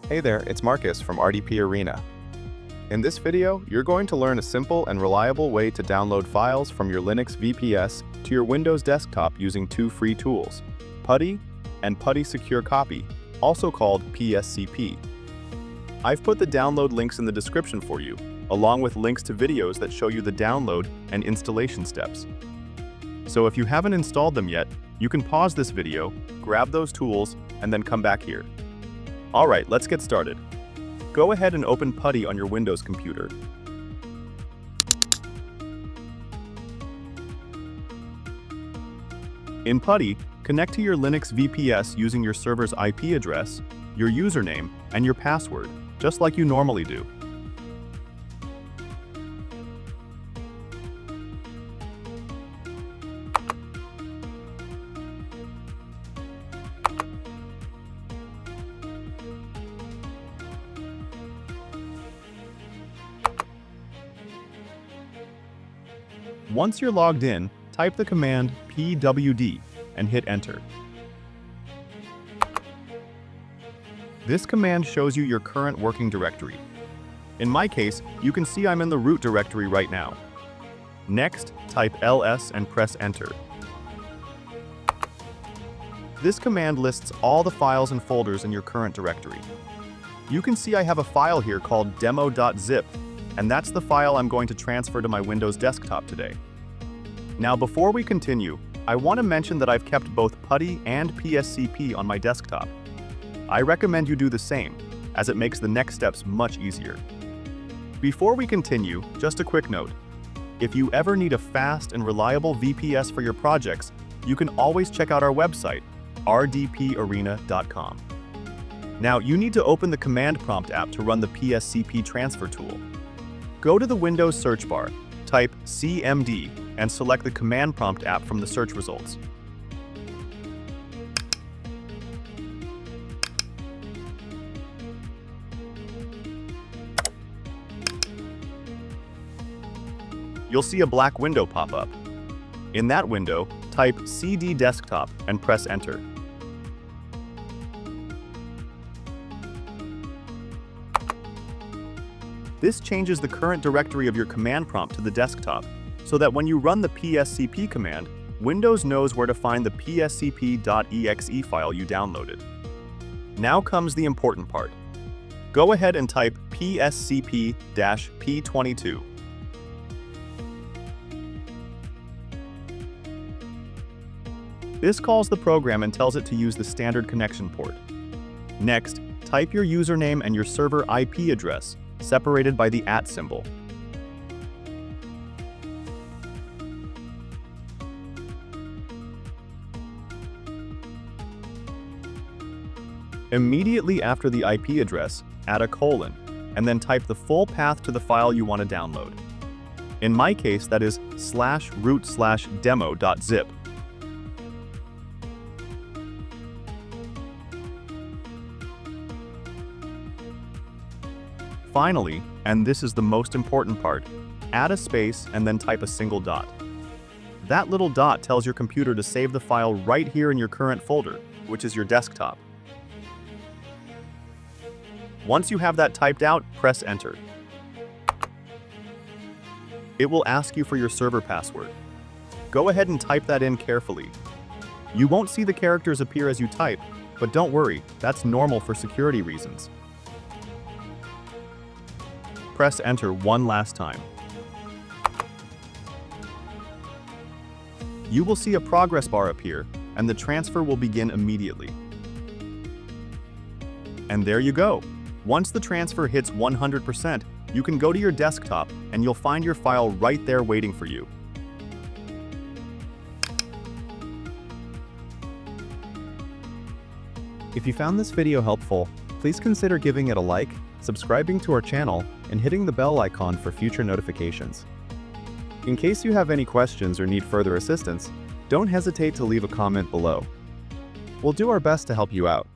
Hey there, it's Marcus from RDP Arena. In this video, you're going to learn a simple and reliable way to download files from your Linux VPS to your Windows desktop using two free tools, PuTTY and PuTTY Secure Copy, also called PSCP. I've put the download links in the description for you, along with links to videos that show you the download and installation steps. So if you haven't installed them yet, you can pause this video, grab those tools, and then come back here. Alright, let's get started. Go ahead and open PuTTY on your Windows computer. In PuTTY, connect to your Linux VPS using your server's IP address, your username, and your password, just like you normally do. Once you're logged in, type the command pwd and hit enter. This command shows you your current working directory. In my case, you can see I'm in the root directory right now. Next, type ls and press enter. This command lists all the files and folders in your current directory. You can see I have a file here called demo.zip, and that's the file I'm going to transfer to my Windows desktop today. Now, before we continue, I want to mention that I've kept both PuTTY and PSCP on my desktop. I recommend you do the same, as it makes the next steps much easier. Before we continue, just a quick note. If you ever need a fast and reliable VPS for your projects, you can always check out our website, rdparena.com. Now, you need to open the command prompt app to run the PSCP transfer tool. Go to the Windows search bar, type CMD, and select the command prompt app from the search results. You'll see a black window pop up. In that window, type CD desktop and press enter. This changes the current directory of your command prompt to the desktop, so that when you run the PSCP command, Windows knows where to find the pscp.exe file you downloaded. Now comes the important part. Go ahead and type pscp-p22. This calls the program and tells it to use the standard connection port. Next, type your username and your server IP address, separated by the @ symbol. Immediately after the IP address, add a colon, and then type the full path to the file you want to download. In my case, that is /root/demo.zip. Finally, and this is the most important part, add a space and then type a single dot. That little dot tells your computer to save the file right here in your current folder, which is your desktop. Once you have that typed out, press enter. It will ask you for your server password. Go ahead and type that in carefully. You won't see the characters appear as you type, but don't worry, that's normal for security reasons. Press enter one last time. You will see a progress bar appear, and the transfer will begin immediately. And there you go. Once the transfer hits 100%, you can go to your desktop and you'll find your file right there waiting for you. If you found this video helpful, please consider giving it a like, subscribing to our channel, and hitting the bell icon for future notifications. In case you have any questions or need further assistance, don't hesitate to leave a comment below. We'll do our best to help you out.